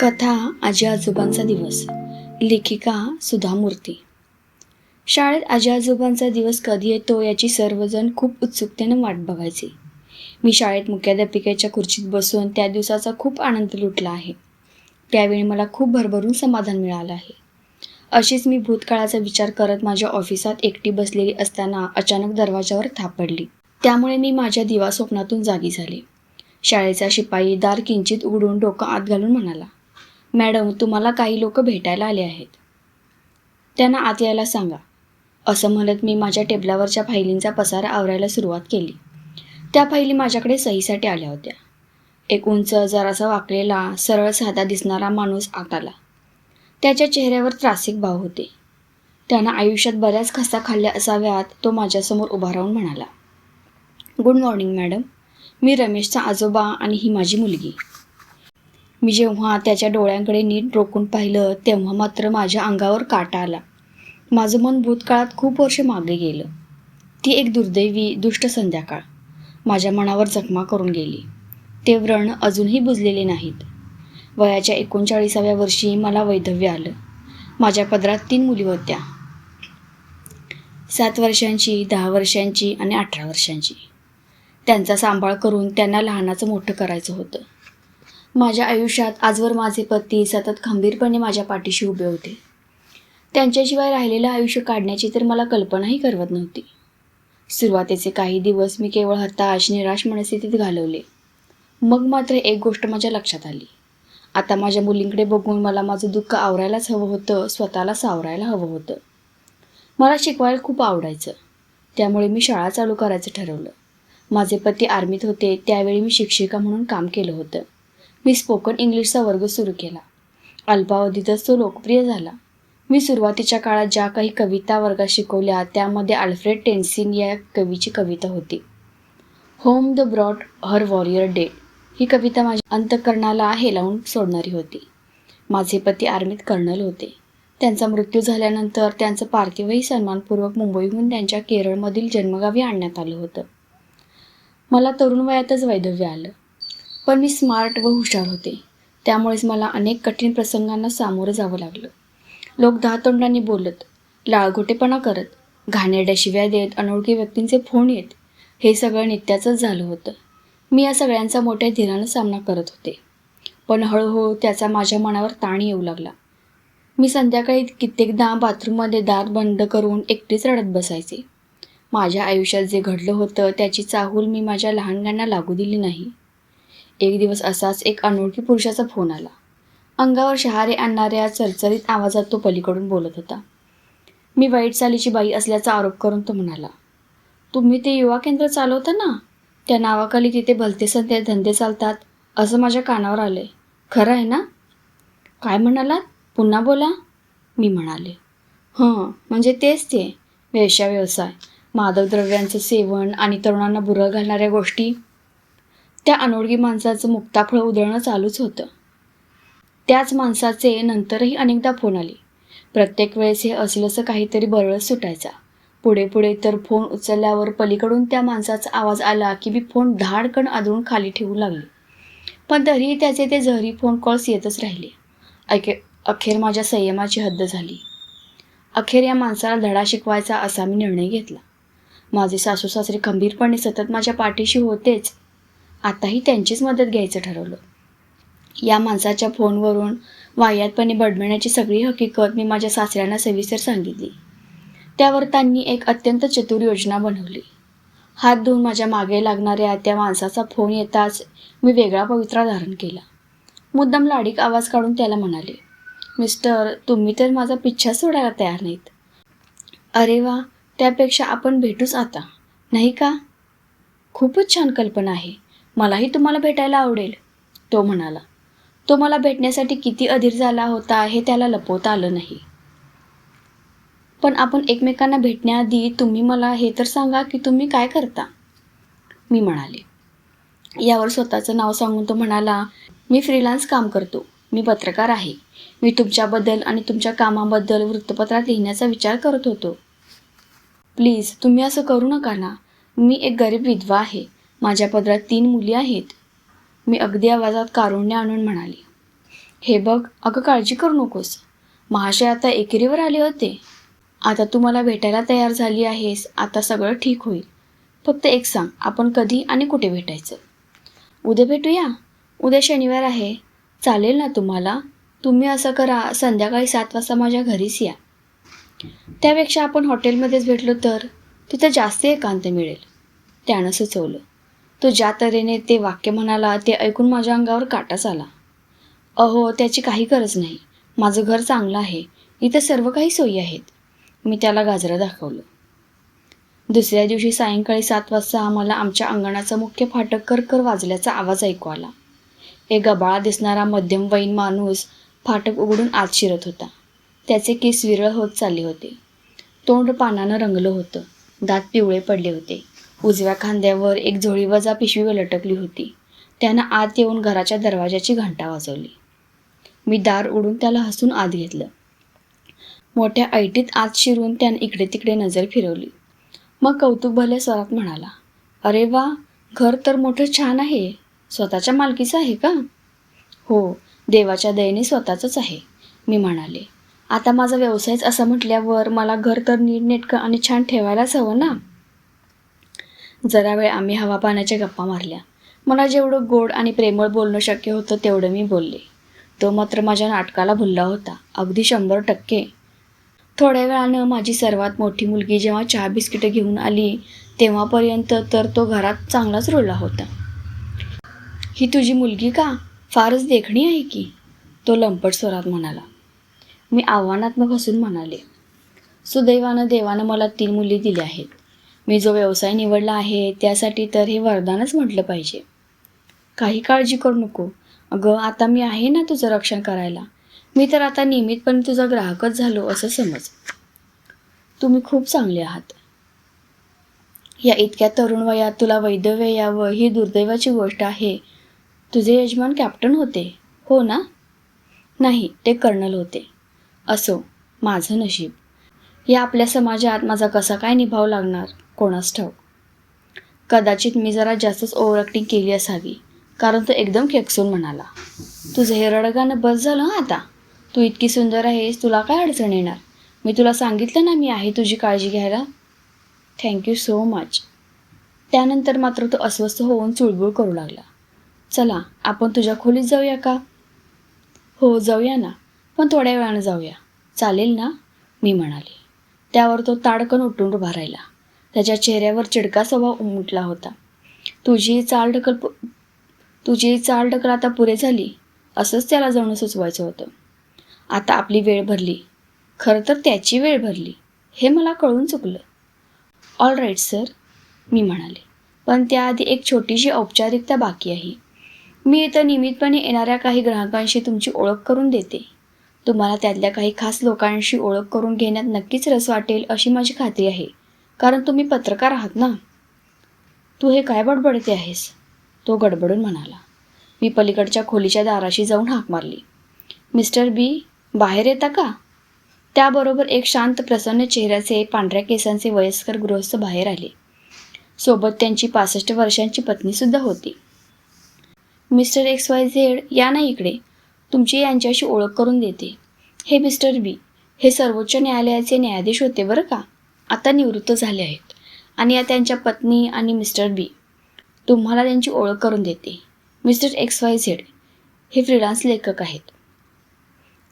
कथा आजी आजोबांचा दिवस. लेखिका सुधा मूर्ती. शाळेत आजी आजोबांचा दिवस कधी येतो याची सर्वजण खूप उत्सुकतेने वाट बघायचे. मी शाळेत मुख्याध्यापिकेच्या खुर्चीत बसून त्या दिवसाचा खूप आनंद लुटला आहे. त्यावेळी मला खूप भरभरून समाधान मिळालं आहे. अशीच मी भूतकाळाचा विचार करत माझ्या ऑफिसात एकटी बसलेली असताना अचानक दरवाजावर थाप पडली. त्यामुळे मी माझ्या दिवा स्वप्नातून जागी झाले. शाळेचा शिपाई दार किंचित उघडून डोकं आत घालून म्हणाला, "मॅडम, तुम्हाला काही लोक भेटायला आले आहेत. त्यांना आत यायला सांगा." असं म्हणत मी माझ्या टेबलावरच्या फायलींचा पसारा आवरायला सुरुवात केली. त्या फायली माझ्याकडे सहीसाठी आल्या होत्या. एक उंच, जरासा वाकलेला, सरळ साधा दिसणारा माणूस आत आला. त्याच्या चेहऱ्यावर त्रासिक भाव होते. त्यानं आयुष्यात बऱ्याच खस्ता खाल्ल्या असाव्यात. तो माझ्यासमोर उभा राहून म्हणाला, "गुड मॉर्निंग मॅडम. मी रमेशचा आजोबा आणि ही माझी मुलगी." मी जेव्हा त्याच्या डोळ्यांकडे नीट रोखून पाहिलं तेव्हा मात्र माझ्या अंगावर काटा आला. माझं मन भूतकाळात खूप वर्ष मागे गेलं. ती एक दुर्दैवी, दुष्ट संध्याकाळ माझ्या मनावर जखमा करून गेली. ते व्रण अजूनही बुजलेले नाहीत. वयाच्या 39व्या वर्षी मला वैधव्य आलं. माझ्या पदरात 3 मुली होत्या. 7 वर्षांची, 10 वर्षांची आणि 18 वर्षांची. त्यांचा सांभाळ करून त्यांना लहानाचं मोठं करायचं होतं. माझ्या आयुष्यात आजवर माझे पती सतत खंबीरपणे माझ्या पाठीशी उभे होते. त्यांच्याशिवाय राहिलेलं आयुष्य काढण्याची तर मला कल्पनाही करवत नव्हती. सुरुवातीचे काही दिवस मी केवळ हताश, निराश मनस्थितीत घालवले. मग मात्र एक गोष्ट माझ्या लक्षात आली. आता माझ्या मुलींकडे बघून मला माझं दुःख आवरायलाच हवं होतं, स्वतःला सावरायला हवं होतं. मला शिकवायला खूप आवडायचं. त्यामुळे मी शाळा चालू करायचं ठरवलं. माझे पती आर्मीत होते. त्यावेळी मी शिक्षिका म्हणून काम केलं होतं. मी स्पोकन इंग्लिशचा वर्ग सुरू केला. अल्पावधीतच तो लोकप्रिय झाला. मी सुरुवातीच्या काळात ज्या काही कविता वर्गात शिकवल्या त्यामध्ये अल्फ्रेड टेन्सिन या कवीची कविता होती. Home they brought her warrior dead ही कविता माझ्या अंतःकरणाला हेलावून सोडणारी होती. माझे पती आर्मीत कर्नल होते. त्यांचा मृत्यू झाल्यानंतर त्यांचं पार्थिवही सन्मानपूर्वक मुंबईहून त्यांच्या केरळमधील जन्मगावी आणण्यात आलं होतं. मला तरुण वयातच वैधव्य आलं. पण मी स्मार्ट व हुशार होते. त्यामुळेच मला अनेक कठीण प्रसंगांना सामोरं जावं लागलं. लोक दहातोंडांनी बोलत, लाळघोटेपणा करत, घाणेरड्या शिव्या देत, अनोळखी व्यक्तींचे फोन येत. हे सगळं नित्याचंच झालं होतं. मी या सगळ्यांचा मोठ्या धीरानं सामना करत होते. पण हळूहळू त्याचा माझ्या मनावर ताण येऊ लागला. मी संध्याकाळी कित्येकदा बाथरूममध्ये दार बंद करून एकटीच रडत बसायचे. माझ्या आयुष्यात जे घडलं होतं त्याची चाहूल मी माझ्या लहानग्यांना लागू दिली नाही. एक दिवस असाच एक अनोळखी पुरुषाचा फोन आला. अंगावर शहारे आणणाऱ्या चरचरीत आवाजात तो पलीकडून बोलत होता. मी वाईट चालीची बाई असल्याचा आरोप करून तो म्हणाला, "तुम्ही ते युवा केंद्र चालवता ना? त्या नावाखाली तिथे भलतेसंते धंदे चालतात असं माझ्या कानावर आलंय. खरं आहे ना?" "काय म्हणालात? पुन्हा बोला." मी म्हणाले. म्हणजे तेच ते. वेश्या व्यवसाय, मादक द्रव्यांचं सेवन आणि तरुणांना बुरं घालणाऱ्या गोष्टी." त्या अनोळखी माणसाचं मुक्ताफळ उधळणं चालूच होतं. त्याच माणसाचे नंतरही अनेकदा फोन आले. प्रत्येक वेळेस हे असलंसं काहीतरी बरळच सुटायचा. पुढे पुढे तर फोन उचलल्यावर पलीकडून त्या माणसाचा आवाज आला की मी फोन धाडकन आदळून खाली ठेवू लागले. पण तरीही त्याचे ते जहरी फोन कॉल्स येतच राहिले. अखेर माझ्या संयमाची हद्द झाली. अखेर या माणसाला धडा शिकवायचा असा मी निर्णय घेतला. माझे सासू सासरे खंबीरपणे सतत माझ्या पाठीशी होतेच. आताही त्यांचीच मदत घ्यायचं ठरवलं. या माणसाच्या फोनवरून वाह्यातपणे बडबडण्याची सगळी हकीकत मी माझ्या सासऱ्यांना सविस्तर सांगितली. त्यावर त्यांनी एक अत्यंत चतुर योजना बनवली. हात धुवून माझ्या मागे लागणाऱ्या त्या माणसाचा फोन येताच मी वेगळा पवित्रा धारण केला. मुद्दाम लाडीक आवाज काढून त्याला म्हणाले, "मिस्टर, तुम्ही तर माझा पिच्छा सोडायला तयार नाहीत. अरे वा, त्यापेक्षा आपण भेटूच आता, नाही का?" "खूपच छान कल्पना आहे. मलाही तुम्हाला भेटायला आवडेल." तो म्हणाला. तो मला भेटण्यासाठी किती अधीर झाला होता हे त्याला लपवता आलं नाही. "पण आपण एकमेकांना भेटण्याआधी तुम्ही मला हे तर सांगा की तुम्ही काय करता?" मी म्हणाले. यावर स्वतःचं नाव सांगून तो म्हणाला, "मी फ्रीलान्स काम करतो. मी पत्रकार आहे. मी तुमच्याबद्दल आणि तुमच्या कामाबद्दल वृत्तपत्रात लिहिण्याचा विचार करत होतो." "प्लीज, तुम्ही असं करू नका ना. मी एक गरीब विधवा आहे. माझ्या पदरात 3 मुली आहेत." मी अगदी आवाजात कारुण्य आणून म्हणाले. हे बघ, अगं काळजी करू नकोस. महाशय आता एकेरीवर आले होते. आता तू मला भेटायला तयार झाली आहेस. आता सगळं ठीक होईल. फक्त एक सांग, आपण कधी आणि कुठे भेटायचं? उद्या भेटूया. उद्या शनिवार आहे. चालेल ना तुम्हाला? तुम्ही असं करा, संध्याकाळी 7 वाजता माझ्या घरीच या. त्यापेक्षा आपण हॉटेलमध्येच भेटलो तर तिथं जास्त एकांत मिळेल, त्यानं सुचवलं. तो ज्या तऱ्हेने ते वाक्य म्हणाला ते ऐकून माझ्या अंगावर काटाच आला. अहो, त्याची काही गरज नाही. माझं घर चांगलं आहे. इथं सर्व काही सोयी आहेत. मी त्याला गाजरं दाखवलं. दुसऱ्या दिवशी सायंकाळी 7 वाजता आम्हाला आमच्या अंगणाचं मुख्य फाटक करकर वाजल्याचा आवाज ऐकू आला. एक गबाळा दिसणारा मध्यमवयीन माणूस फाटक उघडून आत शिरत होता. त्याचे केस विरळ होत चालले होते. तोंड पानानं रंगलं होतं. दात पिवळे पडले होते. उजव्या खांद्यावर एक झोळीवजा पिशवी लटकली होती. त्यानं आत येऊन घराच्या दरवाजाची घंटा वाजवली. मी दार उडून त्याला हसून आत घेतलं. मोठ्या ऐटीत आत शिरून त्यानं इकडे तिकडे नजर फिरवली. मग कौतुक भरल्या स्वरात म्हणाला, अरे वा, घर तर मोठं छान आहे. स्वतःच्या मालकीचं आहे का? हो, देवाच्या दयेने स्वतःचंच आहे, मी म्हणाले. आता माझा व्यवसायच असं म्हटल्यावर मला घर तर नीटनेटकं आणि छान ठेवायलाच हवं ना. जरा वेळ आम्ही हवा पाण्याच्या गप्पा मारल्या. मला जेवढं गोड आणि प्रेमळ बोलणं शक्य होतं तेवढं मी बोलले. तो मात्र माझ्या नाटकाला भुलला होता, अगदी 100%. थोड्या वेळानं माझी सर्वात मोठी मुलगी जेव्हा चहा बिस्किटं घेऊन आली तेव्हापर्यंत तर तो घरात चांगलाच रुळला होता. ही तुझी मुलगी का? फारच देखणी आहे की, तो लंपट स्वरात म्हणाला. मी आव्हानात्मक हसून म्हणाले, सुदैवानं देवानं मला 3 मुली दिल्या आहेत. मी जो व्यवसाय निवडला आहे त्यासाठी तर हे वरदानच म्हटलं पाहिजे. काही काळजी करू नको. अगं, आता मी आहे ना तुझं रक्षण करायला. मी तर आता नियमितपणे तुझा ग्राहकच झालो असं समज. तुम्ही खूप चांगले आहात. या इतक्या तरुण वयात तुला वैधव्य यावं ही दुर्दैवाची गोष्ट आहे. तुझे यजमान कॅप्टन होते, हो ना? नाही, ते कर्नल होते. असो, माझं नशीब. या आपल्या समाजात माझा कसा काय निभाव लागणार कोणास ठाऊक. कदाचित मी जरा जास्तच ओव्हर ॲक्टिंग केली असावी, कारण तो एकदम खेकसून म्हणाला, तुझं हे रडगाणं बस झालं हं आता. तू इतकी सुंदर आहेस, तुला काय अडचण येणार? मी तुला सांगितलं ना मी आहे तुझी काळजी घ्यायला. Thank you so much. त्यानंतर मात्र तो अस्वस्थ होऊन चुळबुळ करू लागला. चला, आपण तुझ्या खोलीत जाऊया का? हो, जाऊया ना, पण थोड्या वेळानं जाऊया. चालेल ना, मी म्हणाले. त्यावर तो ताडकन उठून उभा राहिला. त्याच्या चेहऱ्यावर चिडका स्वभाव उमटला होता. तुझी चाल ढकल आता पुरे झाली, असंच त्याला जणू सुचवायचं होतं. आता आपली वेळ भरली. खरं तर त्याची वेळ भरली, हे मला कळून चुकलं. ऑल राईट सर, मी म्हणाले, पण त्याआधी एक छोटीशी औपचारिकता बाकी आहे. मी इथं नियमितपणे येणाऱ्या काही ग्राहकांशी तुमची ओळख करून देते. तुम्हाला त्यातल्या काही खास लोकांशी ओळख करून घेण्यात नक्कीच रस वाटेल अशी माझी खात्री आहे, कारण तुम्ही पत्रकार आहात ना. तू हे काय बडबडते आहेस? तो गडबडून म्हणाला. मी पलीकडच्या खोलीच्या दाराशी जाऊन हाक मारली. मिस्टर बी, बाहेर येता का? त्याबरोबर एक शांत प्रसन्न चेहऱ्याचे पांढऱ्या केसांचे वयस्कर गृहस्थ बाहेर आले. सोबत त्यांची 65 वर्षांची पत्नीसुद्धा होती. मिस्टर XYZ, या ना इकडे. तुमची यांच्याशी ओळख करून देते. हे मिस्टर बी, हे सर्वोच्च न्यायालयाचे न्यायाधीश होते बरं का. आता निवृत्त झाले आहेत. आणि या त्यांच्या पत्नी आणि मिस्टर बी. तुम्हाला त्यांची ओळख करून देते. मिस्टर XYZ हे फ्रीलान्स लेखक आहेत.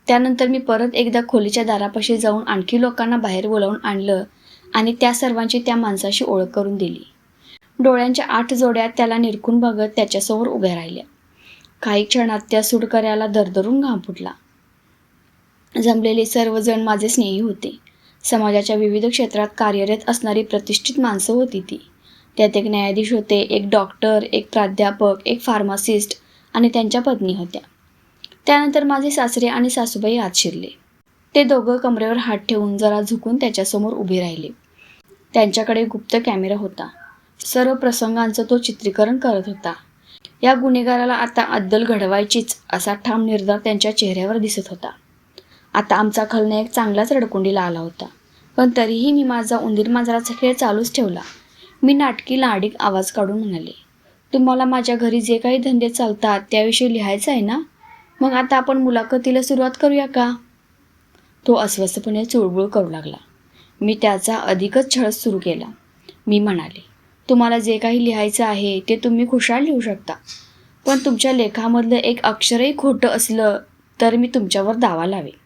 त्यानंतर मी परत एकदा खोलीच्या दारापाशी जाऊन आणखी लोकांना बाहेर बोलावून आणलं आणि त्या सर्वांची त्या माणसाशी ओळख करून दिली. डोळ्यांच्या 8 जोड्या त्याला निरखून बघत त्याच्यासमोर उभ्या राहिल्या. काही क्षणात त्या सुडकऱ्याला दरदरून घाम फुटला. जमलेले सर्वजण माझे स्नेही होते. समाजाच्या विविध क्षेत्रात कार्यरत असणारी प्रतिष्ठित माणसं होती ती. त्यात एक न्यायाधीश होते, एक डॉक्टर, एक प्राध्यापक, एक फार्मासिस्ट आणि त्यांच्या पत्नी होत्या. त्यानंतर माझे सासरे आणि सासूबाई आत शिरले. ते दोघं कमरेवर हात ठेवून जरा झुकून त्याच्यासमोर उभे राहिले. त्यांच्याकडे गुप्त कॅमेरा होता. सर्व प्रसंगांचं तो चित्रीकरण करत होता. या गुन्हेगाराला आता अद्दल घडवायचीच असा ठाम निर्धार त्यांच्या चेहऱ्यावर दिसत होता. आता आमचा खलनायक चांगलाच रडकुंडीला आला होता, पण तरीही मी माझा उंदीर मांजराचा खेळ चालूच ठेवला. मी नाटकी लाडिक आवाज काढून म्हणाले, तुम्हाला माझ्या घरी जे काही धंदे चालतात त्याविषयी लिहायचं आहे ना? मग आता आपण मुलाखतीला सुरुवात करूया का? तो अस्वस्थपणे चुळबुळ करू लागला. मी त्याचा अधिकच छळ सुरू केला. मी म्हणाले, तुम्हाला जे काही लिहायचं आहे ते तुम्ही खुशाल लिहू शकता, पण तुमच्या लेखामधलं एक अक्षरही खोटं असलं तर मी तुमच्यावर दावा लावेन.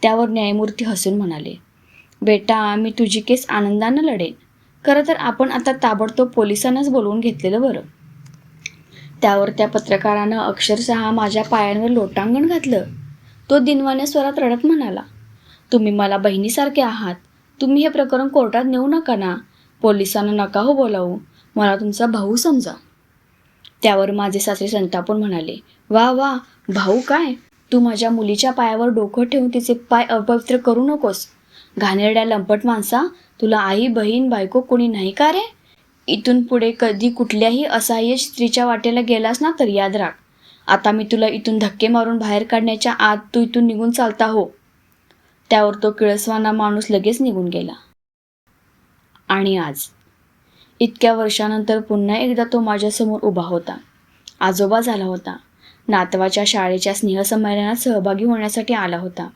त्यावर न्यायमूर्ती हसून म्हणाले, बेटा, मी तुझी केस आनंदानं लढेन. खरं तर आपण आता ताबडतोब पोलिसांनाच बोलवून घेतलेलं बरं. त्यावर त्या पत्रकारानं अक्षरशः माझ्या पायांवर लोटांगण घातलं. तो दिनवाण्या स्वरात रडत म्हणाला, तुम्ही मला बहिणीसारखे आहात. तुम्ही हे प्रकरण कोर्टात नेऊ नका ना. पोलिसांना नका हो बोलावू. मला तुमचा भाऊ समजा. त्यावर माझे सासरे संतापून म्हणाले, वा वा, भाऊ काय? तू माझ्या मुलीच्या पायावर डोकं ठेवून तिचे पाय अपवित्र करू नकोस. घाणेरड्या लंपट माणसा, तुला आई, बहीण, बायको कोणी नाही का रे? इथून पुढे कधी कुठल्याही असहाय्य स्त्रीच्या वाटेला गेलास ना तर याद राख, आता मी तुला इथून धक्के मारून बाहेर काढण्याच्या आत तू इथून निघून चालता हो. त्यावर तो किळसवाना माणूस लगेच निघून गेला. आणि आज इतक्या वर्षानंतर पुन्हा एकदा तो माझ्यासमोर उभा होता. आजोबा झाला होता. नातवाच्या शाळेच्या स्नेहसंमेलनात सहभागी होण्यासाठी आला होता.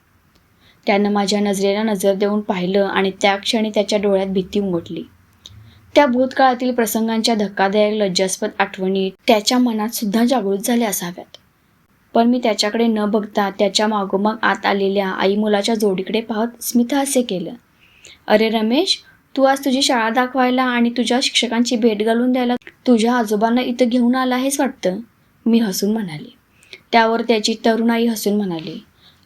त्यानं माझ्या नजरेला नजर देऊन पाहिलं आणि त्या क्षणी त्याच्या डोळ्यात भीती उमटली. त्या भूतकाळातील प्रसंगांच्या धक्कादायक लज्जास्पद आठवणी त्याच्या मनात सुद्धा जागृत झाल्या असाव्यात. पण मी त्याच्याकडे न बघता त्याच्या मागोमाग आत आलेल्या आई मुलाच्या जोडीकडे पाहत स्मितहास्य केलं. अरे रमेश, तू आज तुझी शाळा दाखवायला आणि तुझ्या शिक्षकांची भेट घालून द्यायला तुझ्या आजोबांना इथं घेऊन आला आहेस वाटतं, मी हसून म्हणाले. त्यावर त्याची तरुण आई हसून म्हणाली,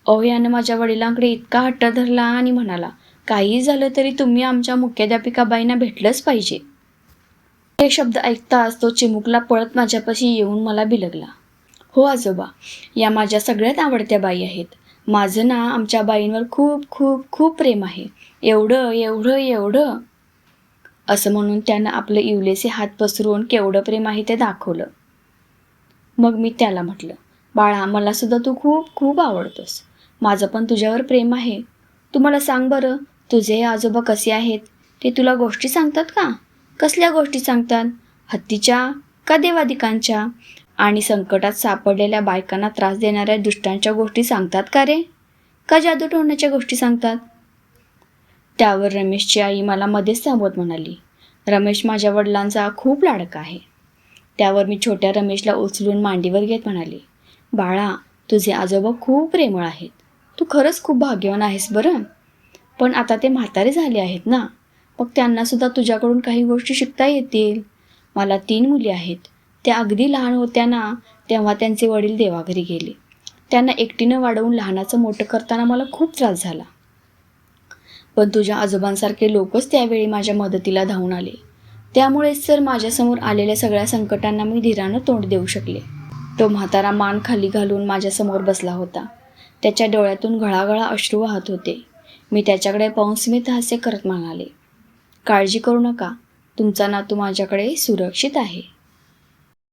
अहो, यानं माझ्या वडिलांकडे इतका हट्ट धरला आणि म्हणाला, काही झालं तरी तुम्ही आमच्या मुख्याध्यापिकाबाईंना भेटलंच पाहिजे. हे शब्द ऐकताच तो चिमुकला पळत माझ्यापाशी येऊन मला बिलगला. हो आजोबा, या माझ्या सगळ्यात आवडत्या बाई आहेत. माझं ना आमच्या बाईंवर खूप खूप खूप प्रेम आहे. एवढं एवढं एवढं, असं म्हणून त्यानं आपले इवलेसे हात पसरून केवढं प्रेम आहे ते दाखवलं. मग मी त्याला म्हटलं, बाळा, मला सुद्धा तू खूप खूप आवडतोस. माझं पण तुझ्यावर प्रेम आहे. तू मला सांग बरं, तुझे हे आजोबा कसे आहेत? ते तुला गोष्टी सांगतात का? कसल्या गोष्टी सांगतात? हत्तीच्या का देवादिकांच्या? आणि संकटात सापडलेल्या बायकांना त्रास देणाऱ्या दुष्टांच्या गोष्टी सांगतात का रे? का जादू टोण्याच्या गोष्टी सांगतात? त्यावर रमेशची आई मला मध्येच थांबवत म्हणाली, रमेश माझ्या वडिलांचा खूप लाडका आहे. त्यावर मी छोट्या रमेशला उचलून मांडीवर घेत म्हणाले, बाळा, तुझे आजोबा खूप प्रेमळ आहेत. तू खरंच खूप भाग्यवान आहेस बरं. पण आता ते म्हातारे झाले आहेत ना, मग त्यांनासुद्धा तुझ्याकडून काही गोष्टी शिकता येतील. मला 3 मुली आहेत. त्या अगदी लहान होत्या ना तेव्हा त्यांचे वडील देवाघरी गेले. त्यांना एकटीनं वाढवून लहानाचं मोठं करताना मला खूप त्रास झाला. पण तुझ्या आजोबांसारखे लोकच त्यावेळी माझ्या मदतीला धावून आले. त्यामुळेच तर माझ्यासमोर आलेल्या सगळ्या संकटांना मी धीरानं तोंड देऊ शकले. तो म्हातारा मान खाली घालून माझ्यासमोर बसला होता. त्याच्या डोळ्यातून घळाघळा अश्रू वाहत होते. मी त्याच्याकडे पाहून स्मित हास्य करत म्हणाले, काळजी करू नका, तुमचा नातू माझ्याकडे सुरक्षित आहे.